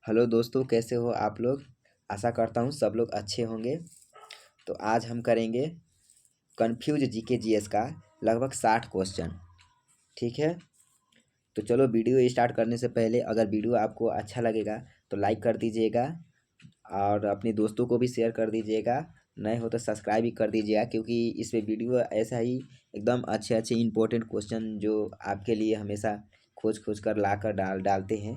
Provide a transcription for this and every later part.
Hello दोस्तों, कैसे हो आप लोग। आशा करता हूँ सब लोग अच्छे होंगे। तो आज हम करेंगे कन्फ्यूज जीके जीएस का लगभग 60 क्वेश्चन। ठीक है, तो चलो वीडियो स्टार्ट करने से पहले अगर वीडियो आपको अच्छा लगेगा तो लाइक कर दीजिएगा और अपने दोस्तों को भी शेयर कर दीजिएगा। नए हो तो सब्सक्राइब भी कर दीजिएगा, क्योंकि इसमें वीडियो ऐसा ही एकदम अच्छे अच्छे इंपॉर्टेंट क्वेश्चन जो आपके लिए हमेशा खोज खोज कर ला कर डालते हैं।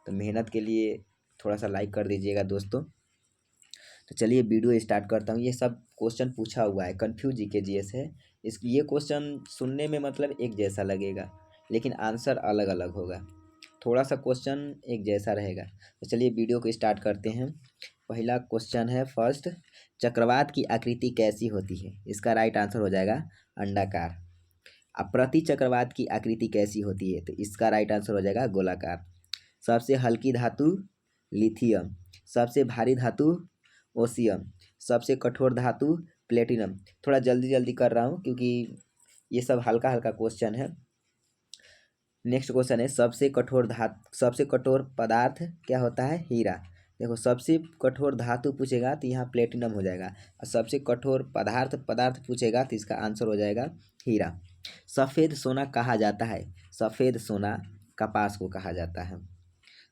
तो मेहनत के लिए थोड़ा सा लाइक कर दीजिएगा दोस्तों। तो चलिए वीडियो स्टार्ट करता हूँ। ये सब क्वेश्चन पूछा हुआ है, कन्फ्यूज जीके जीएस है। ये क्वेश्चन सुनने में मतलब एक जैसा लगेगा, लेकिन आंसर अलग अलग होगा। थोड़ा सा क्वेश्चन एक जैसा रहेगा। तो चलिए वीडियो को स्टार्ट करते हैं। पहला क्वेश्चन है फर्स्ट, चक्रवात की आकृति कैसी होती है। इसका राइट आंसर हो जाएगा अंडाकार। अब प्रति चक्रवात की आकृति कैसी होती है, तो इसका राइट आंसर हो जाएगा गोलाकार। सबसे हल्की धातु लिथियम, सबसे भारी धातु ओसियम, सबसे कठोर धातु प्लेटिनम। थोड़ा जल्दी जल्दी कर रहा हूँ क्योंकि ये सब हल्का हल्का क्वेश्चन है। नेक्स्ट क्वेश्चन है, सबसे कठोर पदार्थ क्या होता है। हीरा। देखो, सबसे कठोर धातु पूछेगा तो यहाँ प्लेटिनम हो जाएगा, और सबसे कठोर पदार्थ पूछेगा तो इसका आंसर हो जाएगा हीरा। सफ़ेद सोना कहा जाता है। सफ़ेद सोना कपास को कहा जाता है।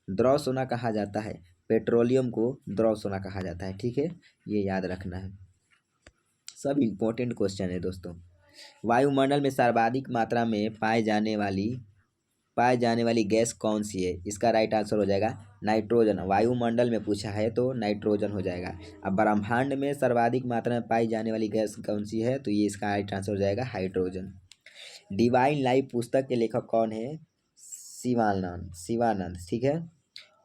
द्रव सोना कहा जाता है, पेट्रोलियम को द्रव सोना कहा जाता है। ठीक है, ये याद रखना है। सब इम्पोर्टेंट क्वेश्चन है दोस्तों। वायुमंडल में सर्वाधिक मात्रा में पाए जाने वाली गैस कौन सी है। इसका राइट आंसर हो जाएगा नाइट्रोजन। वायुमंडल में पूछा है तो नाइट्रोजन हो जाएगा। अब ब्रह्मांड में सर्वाधिक मात्रा में पाई जाने वाली गैस कौन सी है, तो ये इसका राइट आंसर हो जाएगा हाइड्रोजन। डिवाइन लाइफ पुस्तक के लेखक कौन है। शिवानंद। ठीक है,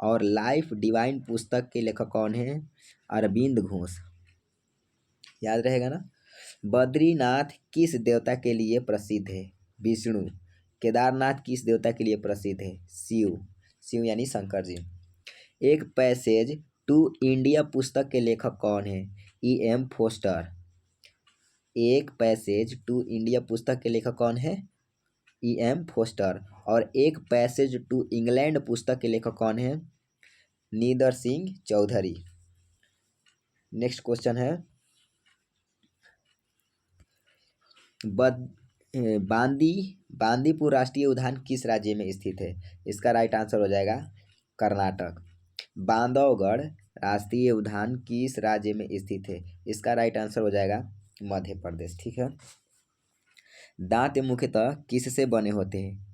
और लाइफ डिवाइन पुस्तक के लेखक कौन है। अरविंद घोष। याद रहेगा ना। बद्रीनाथ किस देवता के लिए प्रसिद्ध है। विष्णु। केदारनाथ किस देवता के लिए प्रसिद्ध है। शिव यानी शंकर जी। एक पैसेज टू इंडिया पुस्तक के लेखक कौन है। E.M. फोस्टर। एक पैसेज टू इंडिया पुस्तक के लेखक कौन है। E.M. फोस्टर। और एक पैसेज टू इंग्लैंड पुस्तक के लेखक कौन है। नीदर सिंह चौधरी। नेक्स्ट क्वेश्चन है, बांदीपुर राष्ट्रीय उद्यान किस राज्य में स्थित है। इसका राइट आंसर हो जाएगा कर्नाटक। बांधवगढ़ राष्ट्रीय उद्यान किस राज्य में स्थित है। इसका राइट आंसर हो जाएगा मध्य प्रदेश। ठीक है। दांत मुख्यतः किससे बने होते हैं।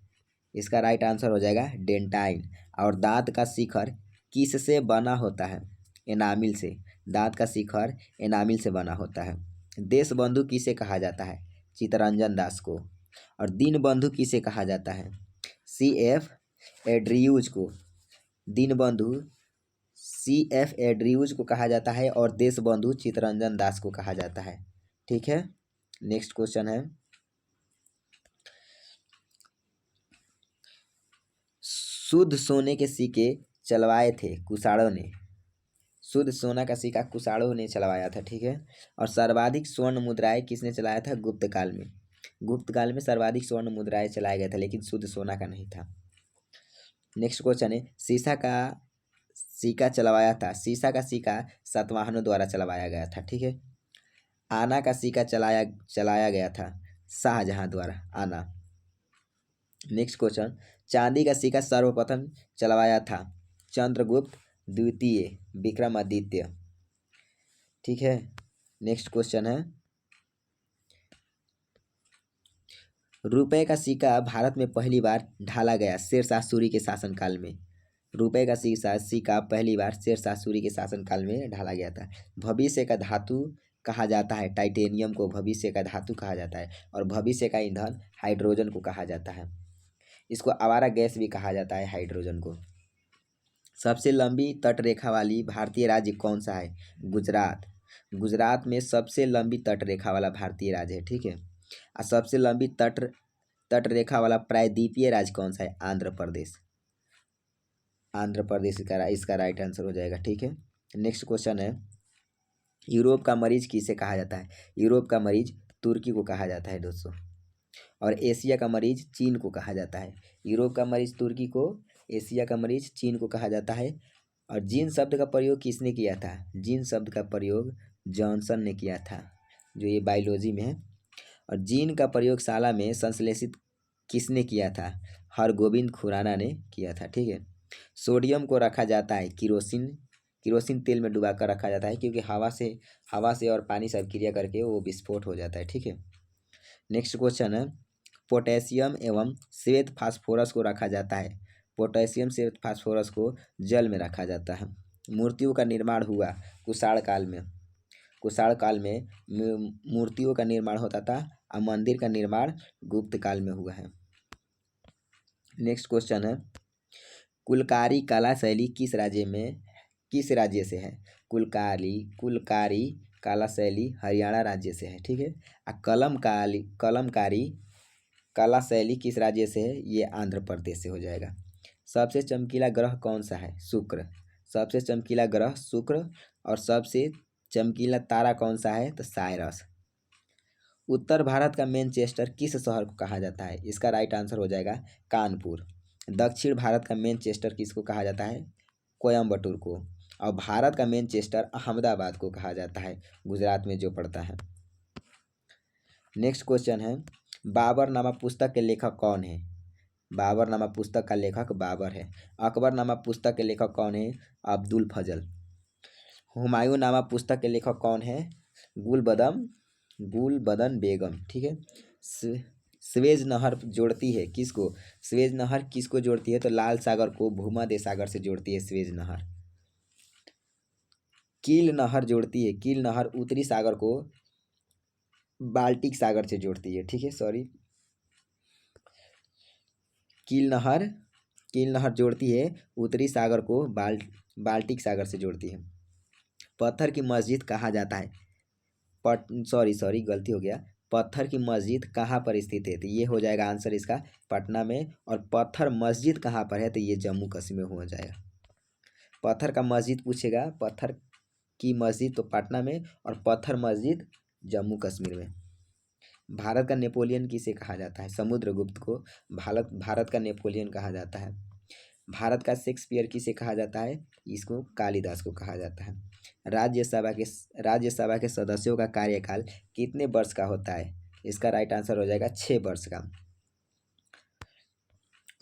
इसका राइट आंसर हो जाएगा डेंटाइन। और दांत का शिखर किससे बना होता है। एनामिल से। दांत का शिखर एनामिल से बना होता है। देश बंधु किसे कहा जाता है। चित्तरंजन दास को। और दीनबंधु किसे कहा जाता है। C.F. एड्रियूज को। दीनबंधु C.F. एड्रियूज को कहा जाता है, और देशबंधु चित्तरंजन दास को कहा जाता है। ठीक है। नेक्स्ट क्वेश्चन है, शुद्ध सोने के सिक्के चलवाए थे कुषाणों ने। शुद्ध सोना का सिक्का कुषाणों ने चलवाया था। ठीक है। और सर्वाधिक स्वर्ण मुद्राएं किसने चलाया था। गुप्त काल में। गुप्त काल में सर्वाधिक स्वर्ण मुद्राएं चलाया गया था, लेकिन शुद्ध सोना का नहीं था। नेक्स्ट क्वेश्चन है, शीशा का सिक्का चलवाया था। शीशा का सिक्का सातवाहनों द्वारा चलवाया गया था। ठीक है। आना का सिक्का चलाया गया था शाहजहां द्वारा। आना। नेक्स्ट क्वेश्चन, चांदी का सिक्का सर्वप्रथम चलवाया था चंद्रगुप्त द्वितीय विक्रमादित्य। ठीक है। नेक्स्ट क्वेश्चन है, रुपए का सिक्का भारत में पहली बार ढाला गया शेरशाह सूरी के शासनकाल में। रुपए का सिक्का पहली बार शेरशाह सूरी के शासनकाल में ढाला गया था। भविष्य का धातु कहा जाता है टाइटेनियम को। भविष्य का धातु कहा जाता है, और भविष्य का ईंधन हाइड्रोजन को कहा जाता है। इसको आवारा गैस भी कहा जाता है हाइड्रोजन को। सबसे लंबी तटरेखा वाली भारतीय राज्य कौन सा है। गुजरात। गुजरात में सबसे लंबी तटरेखा वाला भारतीय राज्य है। ठीक है। और सबसे लंबी तटरेखा वाला प्रायद्वीपीय राज्य कौन सा है। आंध्र प्रदेश। आंध्र प्रदेश इसका राइट आंसर हो जाएगा। ठीक है। नेक्स्ट क्वेश्चन है, यूरोप का मरीज किसे कहा जाता है। यूरोप का मरीज तुर्की को कहा जाता है दोस्तों। और एशिया का मरीज चीन को कहा जाता है। यूरोप का मरीज तुर्की को, एशिया का मरीज चीन को कहा जाता है। और जीन शब्द का प्रयोग किसने किया था? जीन शब्द का प्रयोग जॉनसन ने किया था, जो ये बायोलॉजी में है। और जीन का प्रयोगशाला में संश्लेषित किसने किया था? हरगोविंद खुराना ने किया था। ठीक है। सोडियम को रखा जाता है किरोसिन तेल में डुबाकर रखा जाता है, क्योंकि हवा से और पानी से क्रिया करके वो विस्फोट हो जाता है। ठीक है। नेक्स्ट क्वेश्चन है, पोटेशियम एवं श्वेत फास्फोरस को रखा जाता है। पोटेशियम श्वेत फास्फोरस को जल में रखा जाता है। मूर्तियों का निर्माण हुआ कुषाण काल में। मूर्तियों का निर्माण होता था और मंदिर का निर्माण गुप्त काल में हुआ है। नेक्स्ट क्वेश्चन है, कुलकारी कला शैली किस राज्य से है? कुलकारी कला शैली हरियाणा राज्य से है। ठीक है। कलमकारी कला शैली किस राज्य से है? ये आंध्र प्रदेश से हो जाएगा। सबसे चमकीला ग्रह कौन सा है? शुक्र। सबसे चमकीला ग्रह शुक्र। और सबसे चमकीला तारा कौन सा है? तो साइरस। उत्तर भारत का मैनचेस्टर किस शहर को कहा जाता है? इसका राइट आंसर हो जाएगा कानपुर। दक्षिण भारत का मैनचेस्टर किसको कहा जाता है? कोयम्बटूर को। और भारत का मैनचेस्टर अहमदाबाद को कहा जाता है, गुजरात में जो पड़ता है। नेक्स्ट क्वेश्चन है, बाबरनामा पुस्तक के लेखक कौन है? बाबरनामा पुस्तक का लेखक बाबर है। अकबरनामा पुस्तक के लेखक कौन है? अब्दुल फजल। हुमायूंनामा पुस्तक के लेखक कौन है? गुलबदन बेगम। ठीक है। स्वेज नहर जोड़ती है किसको? स्वेज नहर किसको जोड़ती है? तो लाल सागर को भूमध्य सागर से जोड़ती है स्वेज नहर। कील नहर जोड़ती है, कील नहर उत्तरी सागर को बाल्टिक सागर से जोड़ती है। ठीक है, सॉरी, कील नहर जोड़ती है उत्तरी सागर को बाल्टिक सागर से जोड़ती है। पत्थर की मस्जिद कहा जाता है, सॉरी गलती हो गया, पत्थर की मस्जिद कहाँ पर स्थित है? तो ये हो जाएगा आंसर इसका पटना में। और पत्थर मस्जिद कहाँ पर है? तो ये जम्मू कश्मीर में हो जाएगा। पत्थर का मस्जिद पूछेगा, पत्थर की मस्जिद तो पटना में, और पत्थर मस्जिद जम्मू कश्मीर में। भारत का नेपोलियन किसे कहा जाता है? समुद्रगुप्त को भारत का नेपोलियन कहा जाता है। भारत का शेक्सपियर किसे कहा जाता है? इसको कालिदास को कहा जाता है। राज्यसभा के सदस्यों का कार्यकाल कितने वर्ष का होता है? इसका राइट आंसर हो जाएगा 6 वर्ष का।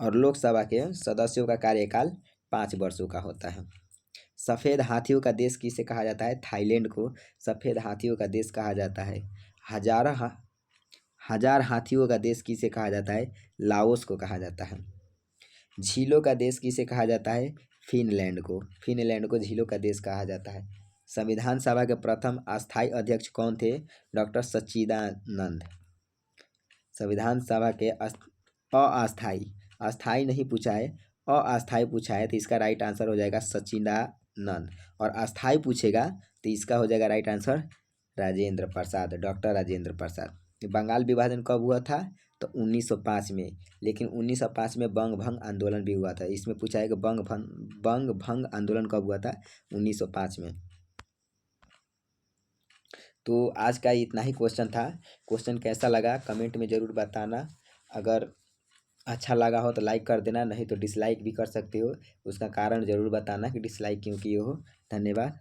और लोकसभा के सदस्यों का कार्यकाल 5 वर्षों का होता है। सफ़ेद हाथियों का देश किसे कहा जाता है? थाईलैंड को सफ़ेद हाथियों का देश कहा जाता है। हजार हाथियों का देश किसे कहा जाता है? लाओस को कहा जाता है। झीलों का देश किसे कहा जाता है? फिनलैंड को झीलों का देश कहा जाता है। संविधान सभा के प्रथम अस्थायी अध्यक्ष कौन थे? डॉक्टर सच्चिदानंद। संविधान सभा के अस्थायी नहीं पूछा है, अस्थायी पूछा है, तो इसका राइट आंसर हो जाएगा सच्चिदानंद। और अस्थायी पूछेगा तो इसका हो जाएगा right answer Rajendra Prasad, doctor Rajendra Prasad. Bengal विभाजन कब हुआ था? तो 1905 में। लेकिन 1905 में बंग भंग आंदोलन भी हुआ था। इसमें पूछा है कि बंग भंग आंदोलन कब हुआ था? 1905 में। तो आज का इतना ही क्वेश्चन था। क्वेश्चन कैसा लगा कमेंट में ज़रूर बताना। अगर अच्छा लगा हो तो लाइक कर देना, नहीं तो डिसलाइक भी कर सकते हो। उसका कारण ज़रूर बताना कि डिसलाइक क्यों किए हो। धन्यवाद।